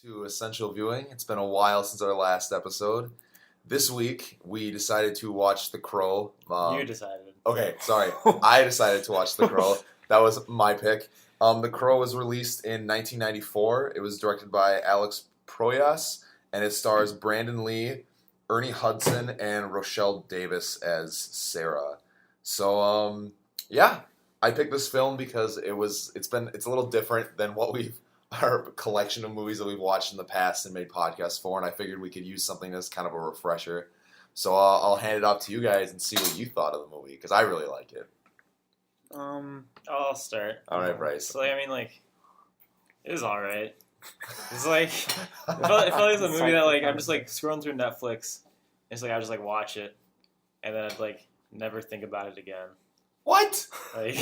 To Essential Viewing. It's been a while since our last episode. This week, we decided to watch The Crow. You decided. Okay, sorry. I decided to watch The Crow. That was my pick. The Crow was released in 1994. It was directed by Alex Proyas, and it stars Brandon Lee, Ernie Hudson, and Rochelle Davis as Sarah. So, yeah, I picked this film because it's a little different than what our collection of movies that we've watched in the past and made podcasts for, and I figured we could use something that's kind of a refresher. So I'll hand it off to you guys and see what you thought of the movie, because I really like it. I'll start. All right, Bryce. So, it was alright. It's like, it felt like it was a movie that, I'm just, scrolling through Netflix, and it's I would just, watch it, and then I'd, never think about it again. What?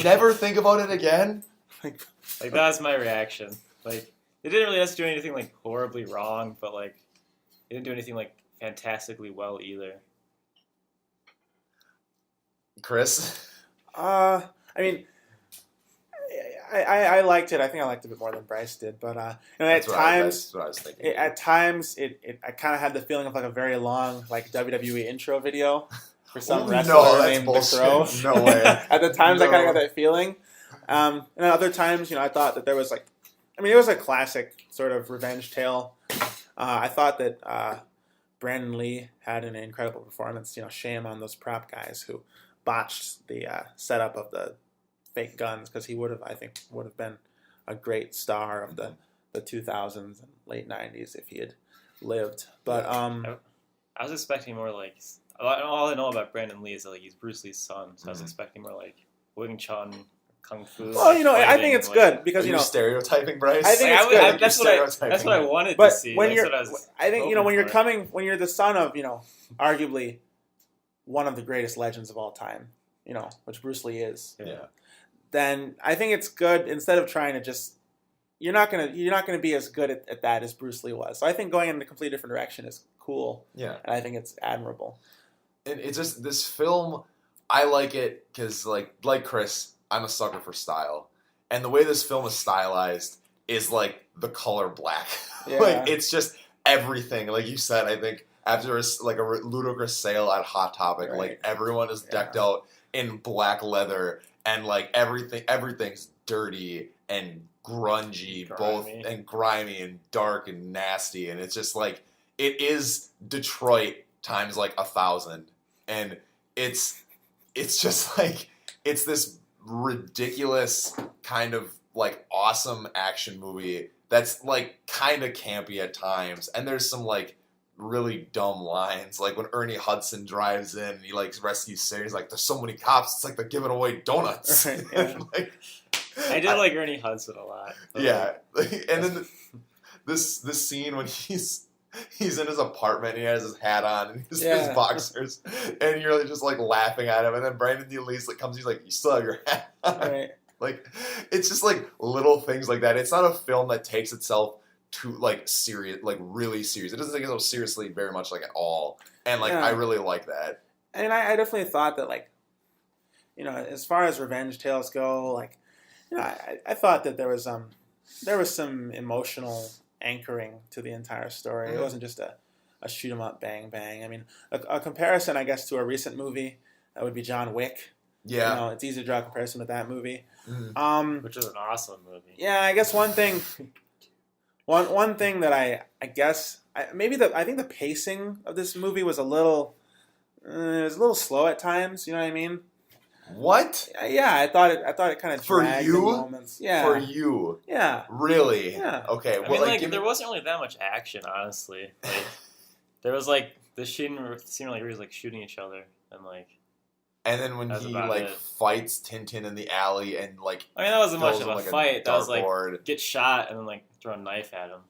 Never think about it again? That was my reaction. They didn't really have to do anything, horribly wrong, but, they didn't do anything, fantastically well either. Chris? I liked it. I think I liked it a bit more than Bryce did, but that's what I was thinking. At times, I kind of had the feeling of a very long WWE intro video for some wrestler named The Crow. No way. At the times, I kind of got that feeling. And at other times, I thought that there was it was a classic sort of revenge tale. I thought that Brandon Lee had an incredible performance. Shame on those prop guys who botched the setup of the fake guns, because he would have been a great star of the 2000s and late 90s if he had lived. But I was expecting more all I know about Brandon Lee is that he's Bruce Lee's son, so I was expecting more Wing Chun, Kung Fu. Well, I think it's good because Are you stereotyping, Bryce? I think it's good. That's what I wanted but to see. When you're when you're the son of arguably one of the greatest legends of all time, which Bruce Lee is. Yeah. Then I think it's good, instead of trying to just you're not gonna be as good at that as Bruce Lee was. So I think going in a completely different direction is cool. Yeah. And I think it's admirable. And it's just this film. I like it because like Chris, I'm a sucker for style, and the way this film is stylized is the color black. Yeah. It's just everything. Like you said, I think after a ludicrous sale at Hot Topic, right. Everyone is decked out in black leather, and everything's dirty and grungy, and grimy and dark and nasty, and it's just it is Detroit times 1,000, and it's just it's this ridiculous kind of awesome action movie that's kind of campy at times, and there's some really dumb lines, when Ernie Hudson drives in and he rescues Sarah. He's there's so many cops, it's they're giving away donuts. Right, yeah. I did like Ernie Hudson a lot. Yeah. And then this scene when he's in his apartment and he has his hat on and his boxers, and you're just laughing at him, and then Brandon Lee comes, he's you still have your hat on. Right. It's just little things like that. It's not a film that takes itself too serious, really serious. It doesn't take itself seriously very much at all. And I really like that. And I definitely thought that as far as revenge tales go, I thought that there was some emotional anchoring to the entire story. It wasn't just a shoot 'em up bang bang. A comparison, I guess, to a recent movie that would be John Wick. Yeah. It's easy to draw a comparison with that movie. Mm-hmm. Which is an awesome movie. Yeah, I guess one thing that I think the pacing of this movie was a little slow at times. You know what I mean? What? Yeah, I thought it kind of dragged in moments. Yeah. For you? Yeah. Really? Yeah. Okay. There wasn't really that much action, honestly. There was the scene where he was shooting each other and And then when he fights Tintin in the alley and that wasn't much of a fight. That was board. Get shot and then throw a knife at him.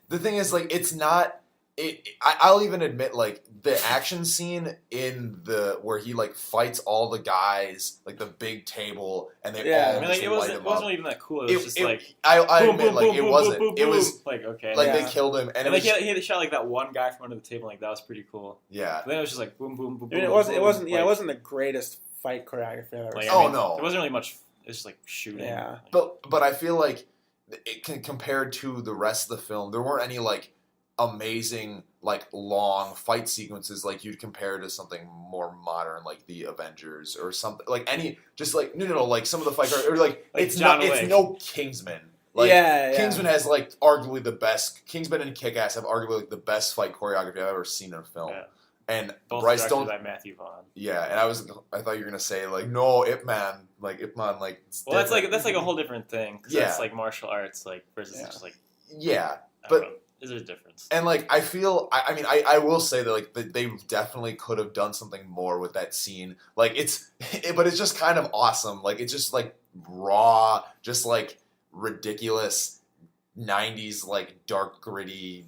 The thing is it's not. I'll even admit the action scene in where he fights all the guys the big table and they all it wasn't really even that cool. It was just I boom, admit boom, it boom, wasn't. Boom, boom, it was okay. They killed him and he had shot that one guy from under the table. That was pretty cool. Yeah. But then it was just boom, boom, boom. It wasn't the greatest fight choreography I've ever seen. No. There wasn't really much. It's just shooting. Yeah. But I feel compared to the rest of the film, there weren't any like amazing like long fight sequences like you'd compare to something more modern like the Avengers or something like any just like no like some of the fights or like it's no Kingsman. Like Kingsman has like arguably the best. Kingsman and Kick-Ass have arguably like the best fight choreography I've ever seen in a film. Yeah. And both Bryce directed by Matthew Vaughn. Yeah, and I thought you were gonna say like no Ip Man like well that's like a whole different thing because that's like martial arts like versus just like but there's a difference. And like I feel I will say that like they definitely could have done something more with that scene like but it's just kind of awesome like it's just like raw just like ridiculous 90s like dark gritty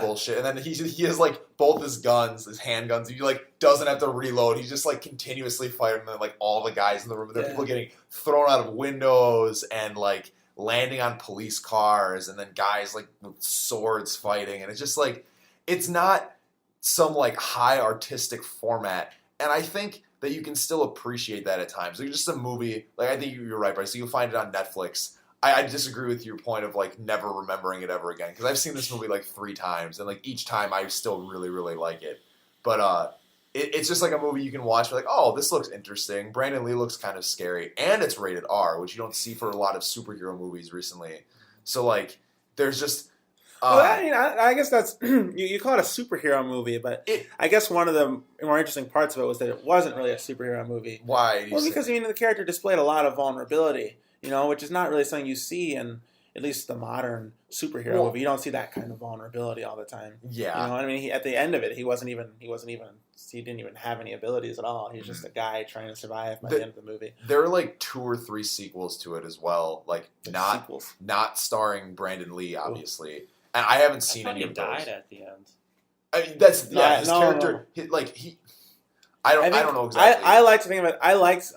bullshit, and then he has like both his handguns. He like doesn't have to reload. He's just like continuously fighting. And then like all the guys in the room, there are people getting thrown out of windows and like landing on police cars, and then guys like with swords fighting, and it's just like it's not some like high artistic format, and I think that you can still appreciate that at times. Like just a movie, like I think you're right, Bryce. So you'll find it on Netflix. I disagree with your point of like never remembering it ever again because I've seen this movie like 3 times and like each time I still really really like it. But it's just like a movie you can watch. Like oh this looks interesting. Brandon Lee looks kind of scary and it's rated R, which you don't see for a lot of superhero movies recently. So like there's just. Well, I guess that's you call it a superhero movie, but I guess one of the more interesting parts of it was that it wasn't really a superhero movie. Why? Well, because the character displayed a lot of vulnerability. Which is not really something you see in at least the modern superhero movie. You don't see that kind of vulnerability all the time. Yeah. I mean, at the end of it, he didn't even have any abilities at all. He's just a guy trying to survive by the end of the movie. There are like 2 or 3 sequels to it as well. Like not starring Brandon Lee, obviously. And I haven't seen any of those. He died at the end. I mean, that's his character. I don't know exactly. I like to think of it. I liked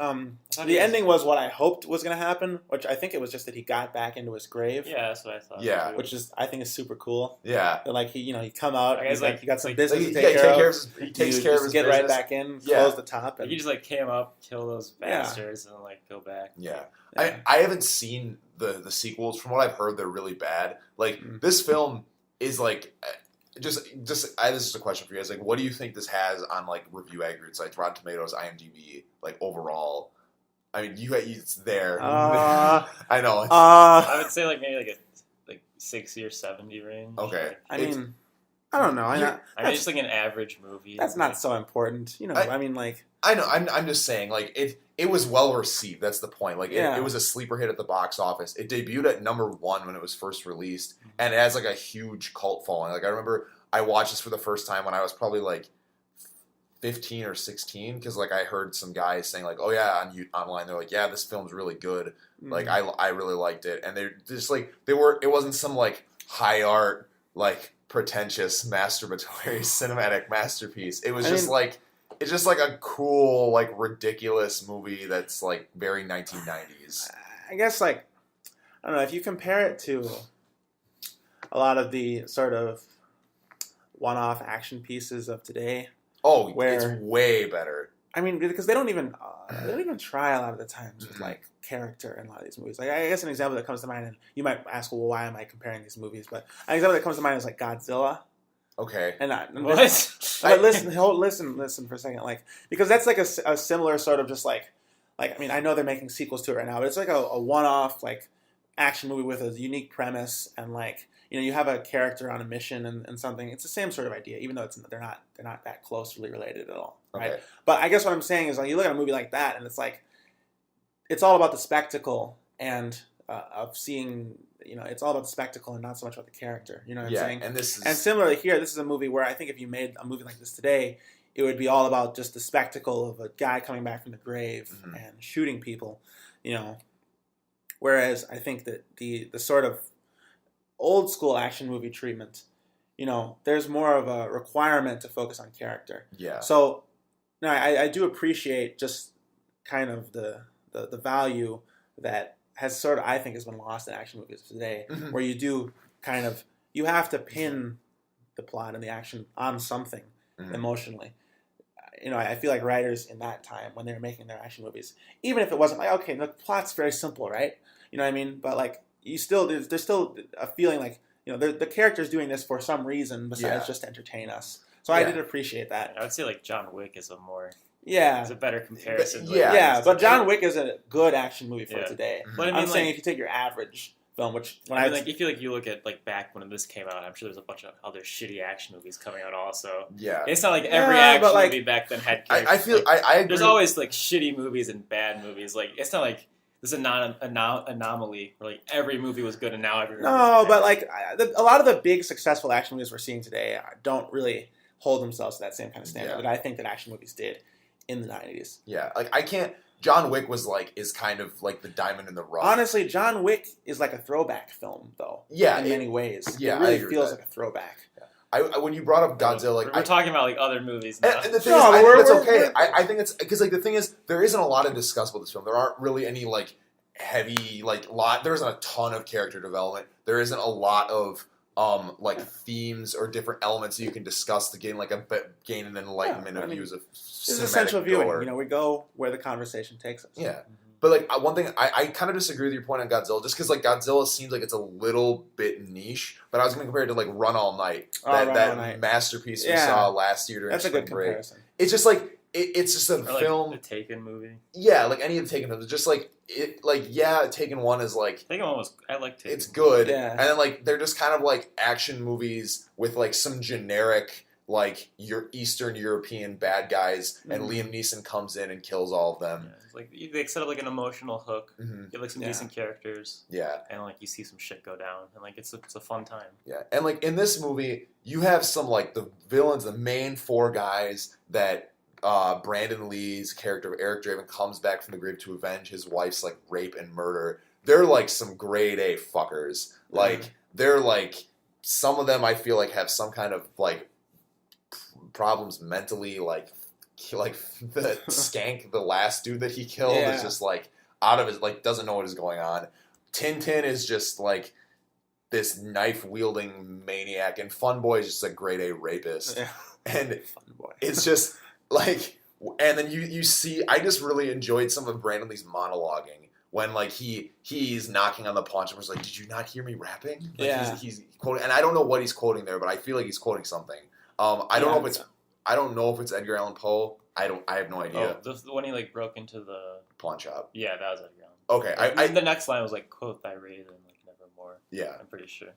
the ending was what I hoped was going to happen, which I think it was just that he got back into his grave. Yeah, that's what I thought. Yeah, too. Which is I think is super cool. Yeah, that, like he come out. He's like he got some business to take care of. He takes care of his get business. right back in, close the top, and he just like came up, kill those bastards, and like go back. Yeah. I haven't seen the sequels. From what I've heard, they're really bad. Like this film is like. This is a question for you guys. Like, what do you think this has on like review aggregate sites, Rotten Tomatoes, IMDb, like overall? I mean, it's there. I know. I would say like maybe like 60 or 70 range. Okay. I mean, I don't know. I mean, just like an average movie. That's not so important, I mean, like I know. I'm just saying, like it was well received. That's the point. Like it was a sleeper hit at the box office. It debuted at #1 when it was first released, and it has like a huge cult following. Like I remember I watched this for the first time when I was probably like 15 or 16 because like I heard some guys saying like, oh yeah, online they're like, yeah, this film's really good. Like I really liked it, and they're just like it wasn't some like high art like pretentious masturbatory cinematic masterpiece. It was it's just like a cool like ridiculous movie that's like very 1990s. I guess like I don't know if you compare it to a lot of the sort of one-off action pieces of today. Oh, it's way better. I mean, because they don't even try a lot of the times with like character in a lot of these movies. Like I guess an example that comes to mind, and you might ask, well, why am I comparing these movies? But an example that comes to mind is like Godzilla. Okay. And what? But listen for a second, like because that's like a similar sort of just like I mean I know they're making sequels to it right now, but it's like a one-off like action movie with a unique premise and like. You have a character on a mission and something. It's the same sort of idea, even though they're not that closely related at all, right? Okay. But I guess what I'm saying is, like, you look at a movie like that, and it's like, it's all about the spectacle and of seeing. It's all about the spectacle and not so much about the character. You know what I'm saying? And similarly here, this is a movie where I think if you made a movie like this today, it would be all about just the spectacle of a guy coming back from the grave and shooting people. Whereas I think that the sort of old school action movie treatment, there's more of a requirement to focus on character. Yeah. So, no, I do appreciate just kind of the value that has sort of, I think, has been lost in action movies today, where you do kind of, you have to pin the plot and the action on something emotionally. I feel like writers in that time, when they were making their action movies, even if it wasn't like, okay, the plot's very simple, right? You know what I mean? But like, there's still a feeling like the character's doing this for some reason besides just to entertain us. So I did appreciate that. I would say like John Wick is it's a better comparison. But John Wick is a good action movie for today. But I'm saying if you take your average film, which I feel like you look at like back when this came out, I'm sure there's a bunch of other shitty action movies coming out also. Yeah, it's not like every action movie back then had characters. I feel I agree. There's always like shitty movies and bad movies. Like it's not like this is not an anomaly where like every movie was good and now every movie was bad. But like a lot of the big successful action movies we're seeing today don't really hold themselves to that same kind of standard that I think that action movies did in the 90s. Yeah, like I can't. John Wick is kind of like the diamond in the rough. Honestly, John Wick is like a throwback film, though. Yeah, in many ways. Yeah, it really feels like a throwback. I when you brought up Godzilla, like we're talking about like other movies now. And the thing is, I think it's okay. I think it's because like the thing is, there isn't a lot to discuss about this film. There aren't really any like heavy there isn't a ton of character development. There isn't a lot of like themes or different elements that you can discuss to gain an enlightenment of views of this is essential viewing. We go where the conversation takes us. Yeah. But like one thing, I kind of disagree with your point on Godzilla, just because like Godzilla seems like it's a little bit niche. But I was going to compare it to like Run All Night, that masterpiece we saw last year during That's spring a good break. comparison. It's just like it's just a film. Like the Taken movie. Yeah, like any of the Taken films. It's just like Taken 1 is like Taken 1 I liked it. It's good. Yeah. And then like they're just kind of like action movies with like some generic like your Eastern European bad guys, and Liam Neeson comes in and kills all of them. Yeah, it's like they set up like an emotional hook. You have like some decent characters. Yeah, and like you see some shit go down, and like it's a fun time. Yeah, and like in this movie, you have some like the villains, the main four guys that Brandon Lee's character of Eric Draven comes back from the grave to avenge his wife's like rape and murder. They're like some grade A fuckers. Like they're like some of them I feel like have some kind of like problems mentally, like the Skank, the last dude that he killed, is just like out of his, like doesn't know what is going on. Tintin is just like this knife wielding maniac, and Fun Boy is just a grade A rapist. And Fun Boy. It's just like, and then you see, I just really enjoyed some of Brandon Lee's monologuing when like he's knocking on the pawn shop. Was like, did you not hear me rapping? Like, he's quoting, and I don't know what he's quoting there, but I feel like he's quoting something. I don't know if it's Edgar Allan Poe. I have no idea. Oh, the one he like broke into the pawn shop. Yeah, that was Edgar Allan. Okay, the next line was like quote thy raven like nevermore. Yeah, I'm pretty sure.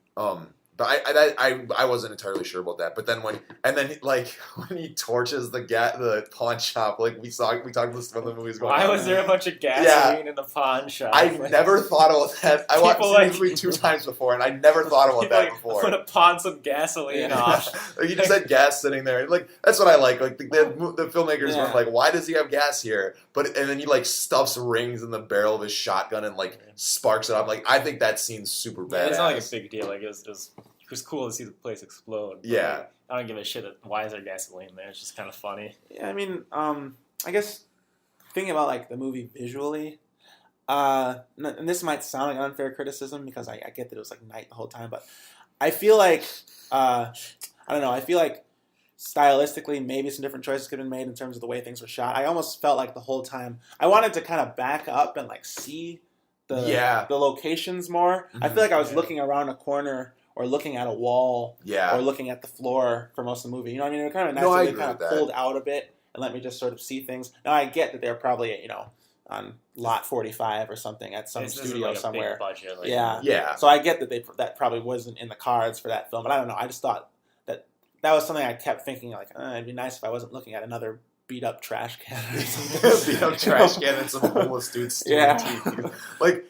But I wasn't entirely sure about that. But then when he torches the pawn shop, like we talked about this when the movie's going. Why was there a bunch of gasoline in the pawn shop? I've never thought about that. I watched the movie 2 times before, and I never thought about that before. I'm gonna pawn some gasoline off. Like, you just had gas sitting there. Like that's what I like. Like the filmmakers were like, why does he have gas here? And then he like stuffs rings in the barrel of his shotgun and like sparks it up. Like I think that scene's super bad. It's not like a big deal. Like it was cool to see the place explode. Yeah. Like, I don't give a shit why is there gasoline there. It's just kind of funny. Yeah, I mean, I guess thinking about like the movie visually, and this might sound like unfair criticism because I get that it was like night the whole time, but I feel like I don't know. I feel like stylistically maybe some different choices could have been made in terms of the way things were shot. I almost felt like the whole time I wanted to kind of back up and like see the locations more. I feel like I was looking around a corner or looking at a wall, or looking at the floor for most of the movie. You know what I mean? It was kind of nice that they kind of pulled out a bit and let me just sort of see things. Now, I get that they're probably, on lot 45 or something at some studio like somewhere. Big budget, like, yeah. So I get that that probably wasn't in the cards for that film, but I don't know. I just thought that was something I kept thinking, like, it'd be nice if I wasn't looking at another beat-up trash can or something. Beat-up trash can and some homeless dudes stealing teeth. Like,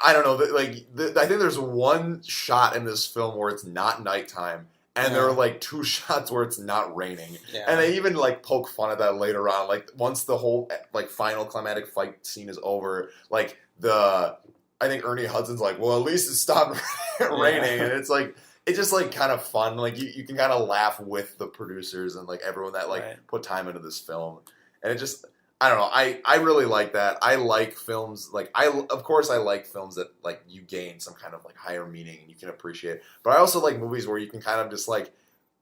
I don't know. I think there's one shot in this film where it's not nighttime, and there are like 2 shots where it's not raining, and they even like poke fun at that later on. Like once the whole like final climatic fight scene is over, like I think Ernie Hudson's like, well, at least it stopped raining, and it's like it's just like kind of fun. Like you can kind of laugh with the producers and like everyone that like put time into this film, and it just. I don't know. I really like that. I like films like of course I like films that like you gain some kind of like higher meaning and you can appreciate. But I also like movies where you can kind of just like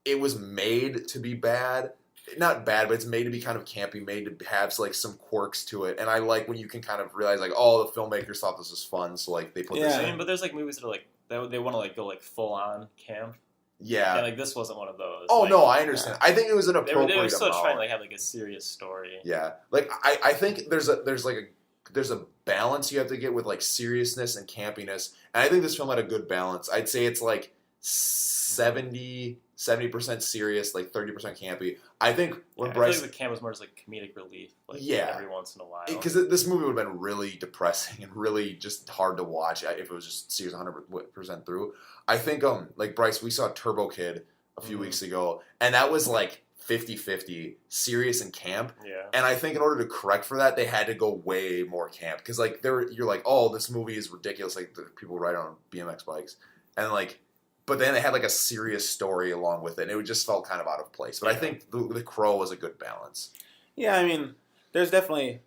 it was made to be bad, not bad, but it's made to be kind of campy, made to have like some quirks to it. And I like when you can kind of realize like, oh, the filmmakers thought this was fun, so like they put this in. But there's like movies that are like they want to like go like full on camp. Yeah. And like this wasn't one of those. Oh like, no, I understand. I think it was an appropriate They were still amount. trying to like have like a serious story. Yeah. Like I think there's a balance you have to get with like seriousness and campiness. And I think this film had a good balance. I'd say it's like 70% serious, like 30% campy. I think when Bryce, I feel like the camp was more just like comedic relief, like every once in a while. Because this movie would have been really depressing and really just hard to watch if it was just serious 100% through. I think like Bryce, we saw Turbo Kid a few weeks ago, and that was like 50-50 serious and camp. Yeah. And I think in order to correct for that, they had to go way more camp because like you're like, oh, this movie is ridiculous, like the people ride on BMX bikes, and like. But then they had like a serious story along with it, and it just felt kind of out of place. But I think the Crow was a good balance. Yeah, I mean, there are definitely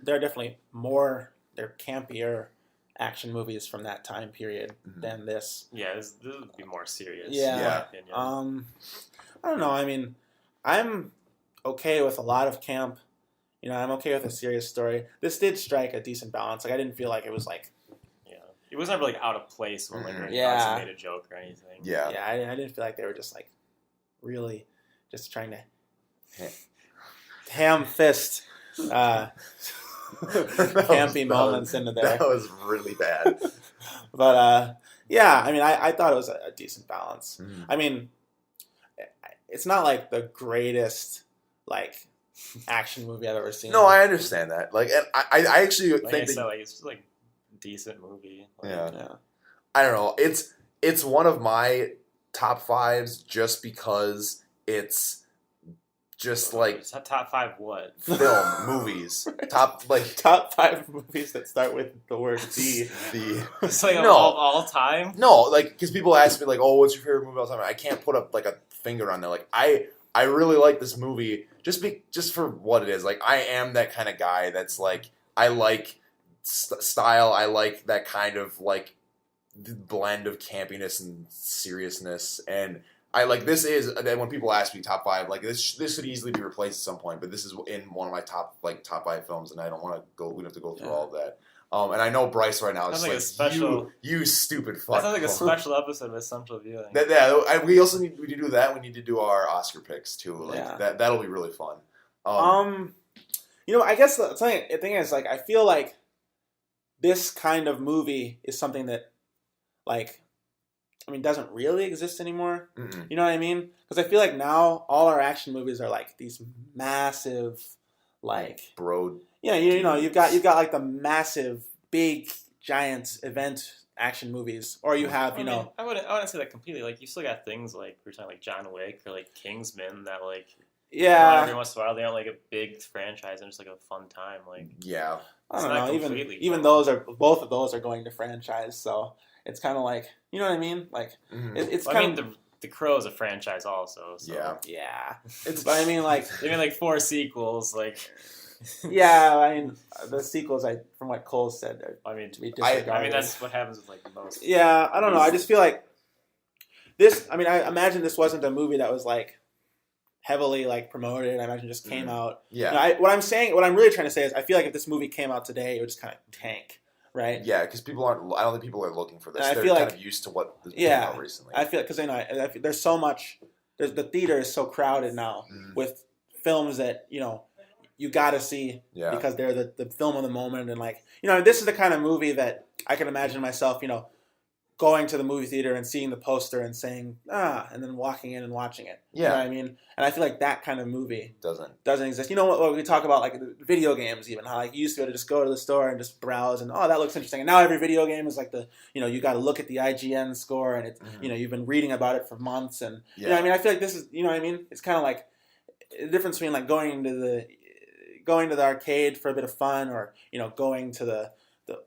they're campier action movies from that time period than this. Yeah, this would be more serious. Yeah. In my opinion. I don't know. I mean, I'm okay with a lot of camp. You know, I'm okay with a serious story. This did strike a decent balance. Like I didn't feel like it was like. It was never like out of place when like Hudson made a joke or anything. Yeah, I didn't feel like they were just like really just trying to ham fist campy moments into there. That was really bad. But yeah, I mean, I thought it was a decent balance. I mean, it's not like the greatest like action movie I've ever seen. No, I understand that. Like, and I actually think that like it's like. Decent movie. Yeah. I don't know. It's one of my top fives just because it's just like it's top five what? Film movies. Top 5 movies that start with the word D. It's like all time? No, like because people ask me like, "Oh, what's your favorite movie all time?" I can't put up like a finger on there. Like I really like this movie just for what it is. Like I am that kind of guy that's like I like style. I like that kind of like blend of campiness and seriousness, and I like this is. And when people ask me top 5, like this could easily be replaced at some point, but this is in one of my top 5 films, and I don't want to go. We don't have to go through all of that. And I know Bryce right now is like you stupid fuck. That sounds like a special episode of Essential Viewing. We also need to do that. We need to do our Oscar picks too. Like that'll be really fun. You know, I guess the thing is like I feel like. This kind of movie is something that, like, I mean, doesn't really exist anymore. Mm-mm. You know what I mean? Because I feel like now all our action movies are like these massive, like, bro. Yeah, you know, you've got like the massive, big, giant event action movies, or you have, you know. I wouldn't say that completely. Like, you still got things like we're talking like John Wick or like Kingsman that like. Yeah. Every once in a while, they aren't like a big franchise and just like a fun time. Like. Yeah. I don't know. Even both of those are going to franchise, so it's kind of like, you know what I mean? Like it's kind of. The Crow is a franchise also. So. Yeah. But I mean, like even like 4 sequels, like. Yeah, I mean the sequels. From what Cole said, to be disregarded. I mean that's what happens with like most. Yeah, I don't know. I just feel like this. I mean, I imagine this wasn't a movie that was like. Heavily like promoted. I imagine just came out. Yeah. You know, what I'm really trying to say is, I feel like if this movie came out today, it would just kind of tank, right? Yeah, because people aren't. I don't think people are looking for this. And They're kind of used to what came out recently. I feel because I feel there's so much. The theater is so crowded now with films that you got to see because they're the film of the moment, and like this is the kind of movie that I can imagine myself going to the movie theater and seeing the poster and saying, and then walking in and watching it. Yeah. You know what I mean? And I feel like that kind of movie doesn't exist. You know what we talk about, like the video games even, how like you used to be able to just go to the store and just browse and, that looks interesting. And now every video game is like you got to look at the IGN score and it's, you've been reading about it for months. And, you know what I mean? I feel like this is, you know what I mean? It's kind of like the difference between like going to the arcade for a bit of fun or, going to the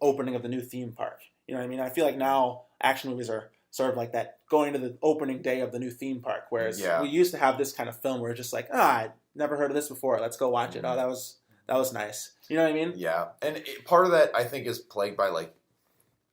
opening of the new theme park. You know what I mean? I feel like now action movies are sort of like that, going to the opening day of the new theme park, whereas we used to have this kind of film where it's just like, I never heard of this before, let's go watch it. Oh, that was nice. You know what I mean? Yeah, and part of that I think is plagued by like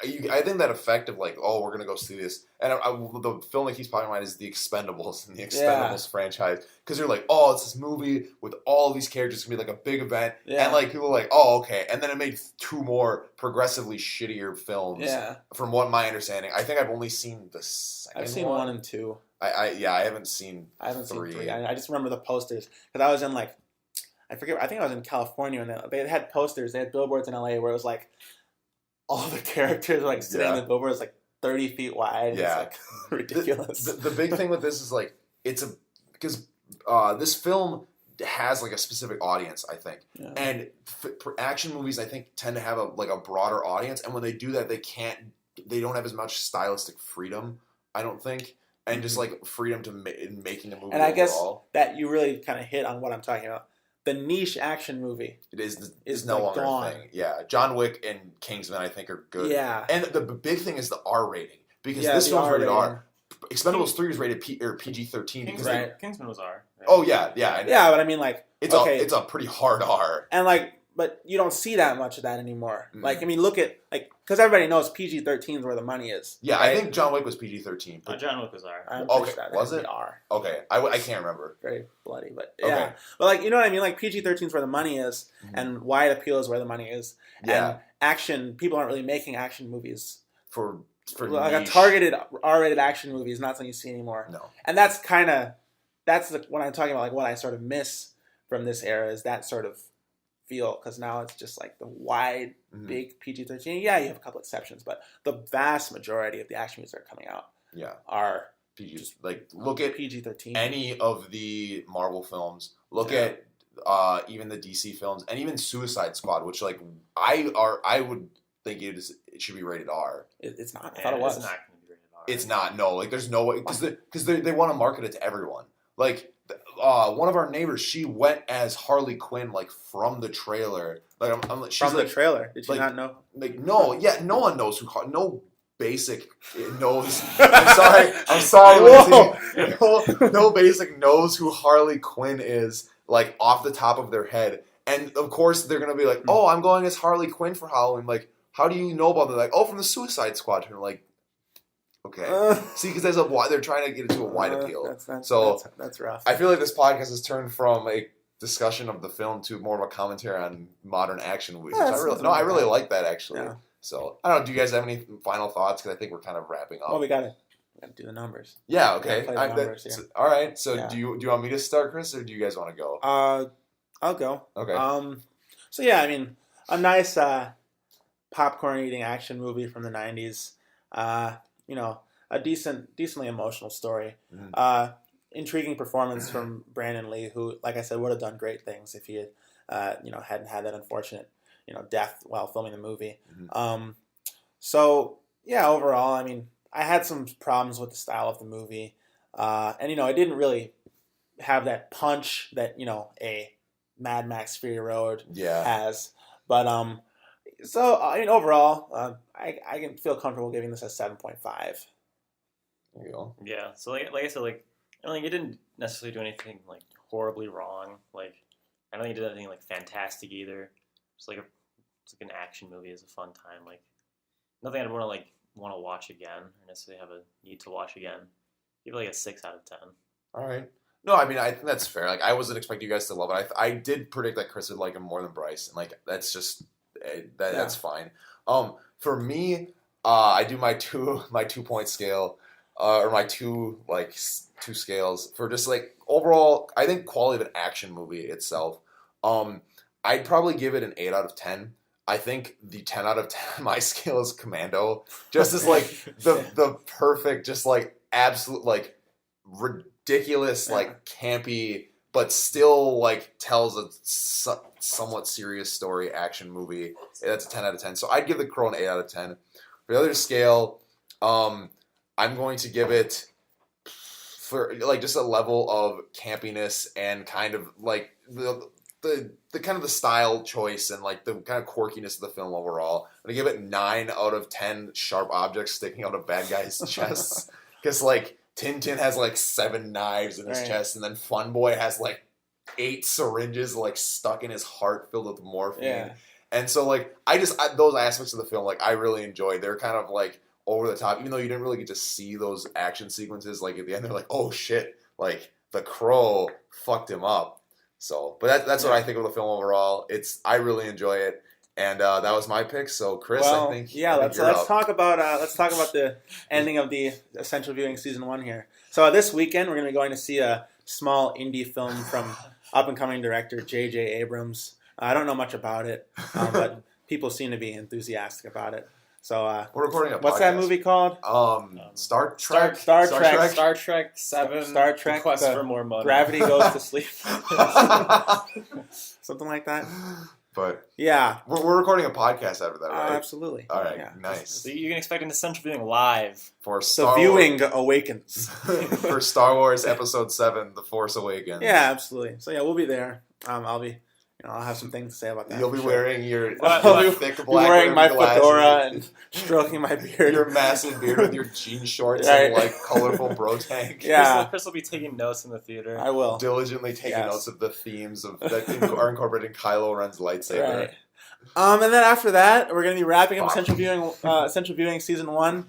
I think that effect of like, oh, we're gonna go see this, and the film that keeps popping in mind is the Expendables and the Expendables franchise, because you're like, oh, it's this movie with all these characters, it's gonna be like a big event, and like people are like, oh, okay, and then it made 2 more progressively shittier films. Yeah. From what my understanding, I think I've only seen the second. I've seen 1 and 2. I haven't seen. I haven't 3. seen 3. I just remember the posters because I was in like, I forget. I think I was in California and they had posters. They had billboards in LA where it was like all the characters were like sitting on the billboards like 30 feet wide. Yeah, it's like ridiculous. The big thing with this is like because this film has like a specific audience, I think, and for action movies, I think tend to have a broader audience, and when they do that, they don't have as much stylistic freedom, I don't think. And just like freedom to making a movie. And I guess that you really kind of hit on what I'm talking about. The niche action movie is no longer a thing. Yeah, John Wick and Kingsman I think are good. Yeah, and the big thing is the R rating, because this film's rated R. Expendables 3 is rated PG-13. Kingsman was R. Right? Oh yeah, but I mean like it's a pretty hard R. And like, but you don't see that much of that anymore. Mm-hmm. Like, I mean, look at like, because everybody knows PG-13 is where the money is. Yeah, right? I think John Wick was PG-13. John Wick was R. Okay, was it R? Okay, I can't remember. Very bloody, but yeah. Okay. But like, you know what I mean? Like PG-13 is where the money is, and wide appeal is where the money is. Yeah. And action, people aren't really making action movies for like a targeted R-rated action movie is not something you see anymore. No. And that's when I'm talking about like what I sort of miss from this era is that sort of feel, because now it's just like the wide, big PG-13. Yeah, you have a couple exceptions, but the vast majority of the action movies that are coming out are PG. Like, look at PG-13. Any of the Marvel films. Look at even the DC films, and even Suicide Squad, which like I would think it should be rated R. It's not. I thought it was. It's not going to be rated R. It's not. No, like there's no way, because they want to market it to everyone. Like. One of our neighbors, she went as Harley Quinn, like from the trailer. Like, she's from the trailer. Did you not know? Like, no, no one knows who. No basic knows. I'm sorry. No basic knows who Harley Quinn is, like off the top of their head. And of course, they're gonna be like, "Oh, I'm going as Harley Quinn for Halloween." Like, how do you know about that? Like, oh, from the Suicide Squad. And like. Okay. See, because they're trying to get it to a wide appeal. That's rough. I feel like this podcast has turned from a discussion of the film to more of a commentary on modern action movies. I really like that actually. Yeah. So I don't know. Do you guys have any final thoughts? Because I think we're kind of wrapping up. Well, we gotta do the numbers. Yeah. Okay. All right. So do you want me to start, Chris, or do you guys want to go? I'll go. Okay. So yeah, I mean, a nice popcorn eating action movie from the '90s. You know, a decently emotional story. Mm-hmm. Intriguing performance from Brandon Lee, who, like I said, would have done great things if he had, hadn't had that unfortunate, death while filming the movie. Mm-hmm. So yeah, overall, I mean, I had some problems with the style of the movie, and it didn't really have that punch that a Mad Max Fury Road has. But so overall, I can feel comfortable giving this a 7.5. There you go. Yeah. So like I said, like I don't think it didn't necessarily do anything like horribly wrong. Like I don't think it did anything like fantastic either. It's like an action movie. It's a fun time. Like nothing I'd want to watch again or necessarily have a need to watch again. Give it like a 6 out of 10. All right. No, I mean, I think that's fair. Like, I wasn't expecting you guys to love it. I did predict that Chris would like him more than Bryce, and like that's just that's fine. For me, I do my 2-point scale, or my two scales for just like overall. I think quality of an action movie itself. I'd probably give it an 8 out of 10. I think the 10 out of 10 my scale is Commando, just as like the perfect, just like absolute like ridiculous, like campy, but still like tells a somewhat serious story action movie. That's a 10 out of 10. So I'd give The Crow an 8 out of 10. For the other scale, I'm going to give it for like just a level of campiness and kind of like the kind of the style choice and like the kind of quirkiness of the film overall. I'm gonna give it 9 out of 10 sharp objects sticking out of bad guys' chests, because like Tintin has like 7 knives in his chest, and then Fun Boy has like 8 syringes like stuck in his heart filled with morphine. Yeah. And so like those aspects of the film, like I really enjoyed. They're kind of like over the top, even though you didn't really get to see those action sequences. Like at the end, they're like, oh shit, like the crow fucked him up. So, but that's what I think of the film overall. I really enjoy it, and that was my pick. So, Chris, I think let's talk about the ending of the Essential Viewing Season 1 here. So this weekend we're going to be going to see a small indie film from up and coming director J.J. Abrams. I don't know much about it, but people seem to be enthusiastic about it. So we're recording a podcast. What's that movie called? Star Trek. Star Trek 7. Star Trek. Quest for more money. Gravity Goes to Sleep. Something like that. But yeah, we're recording a podcast after that, right? Absolutely. All right, yeah. Nice. So you can expect an Essential Viewing live. For the viewing awakens. For Star Wars Episode 7, The Force Awakens. Yeah, absolutely. So yeah, we'll be there. I'll have some things to say about that. You'll be wearing your thick black wearing my glasses. fedora and stroking my beard. Your massive beard with your jean shorts right. and like colorful bro tank. Yeah, Chris will be taking notes in the theater. I will diligently taking notes of the themes that are incorporated in Kylo Ren's lightsaber. Right. And then after that, we're going to be wrapping up Essential Viewing Season 1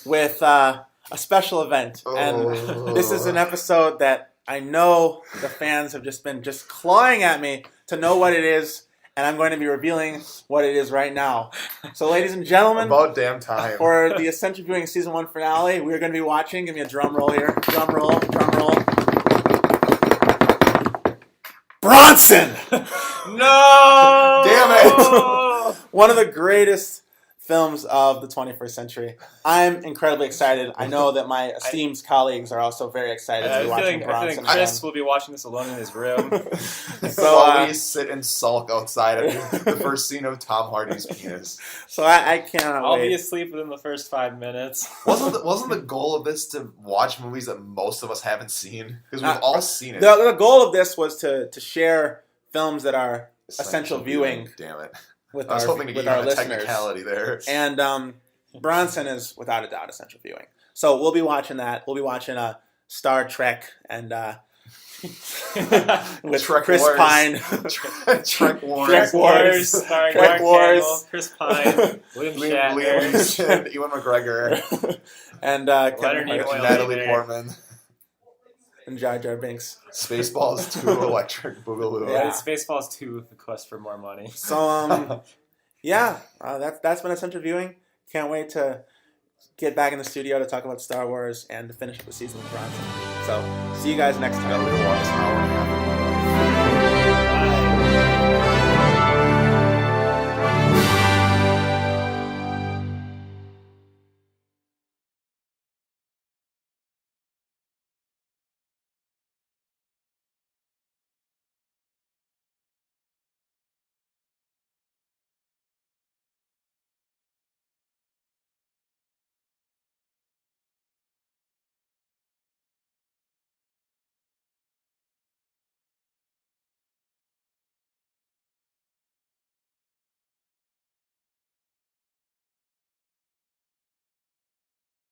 with a special event, and this is an episode that I know the fans have just been clawing at me to know what it is, and I'm going to be revealing what it is right now. So, ladies and gentlemen, about damn time. For the Essential Viewing Season 1 finale, we're going to be watching. Give me a drum roll here. Drum roll. Bronson! No! Damn it! One of the greatest films of the 21st century. I'm incredibly excited. I know that my esteemed colleagues are also very excited to be watching Bronson. I think Chris will be watching this alone in his room. So we sit and sulk outside of the first scene of Tom Hardy's penis. So I cannot I'll wait. be asleep within the first 5 minutes. Wasn't the goal of this to watch movies that most of us haven't seen? Because we've all seen it. The goal of this was to share films that are essential viewing. Damn it. With I was our, hoping to with get our a listeners. technicality there. And Bronson is without a doubt essential viewing. So we'll be watching that. We'll be watching Star Trek and with Trek Chris Wars. Pine. Trek Wars. Trek Wars. Starring Trek Mark Wars. Hamill, Chris Pine, William Liam Shatner, Neeson, Ewan McGregor, and Leonard Nimoy. Natalie Portman. And Jar Jar Binks. Spaceballs 2 Electric Boogaloo. Yeah. Spaceballs 2, The Quest for More Money. So, that's been essential viewing. Can't wait to get back in the studio to talk about Star Wars and to finish up the season with Bronson. So, see you guys next time. I gotta watch an hour and a half of my life.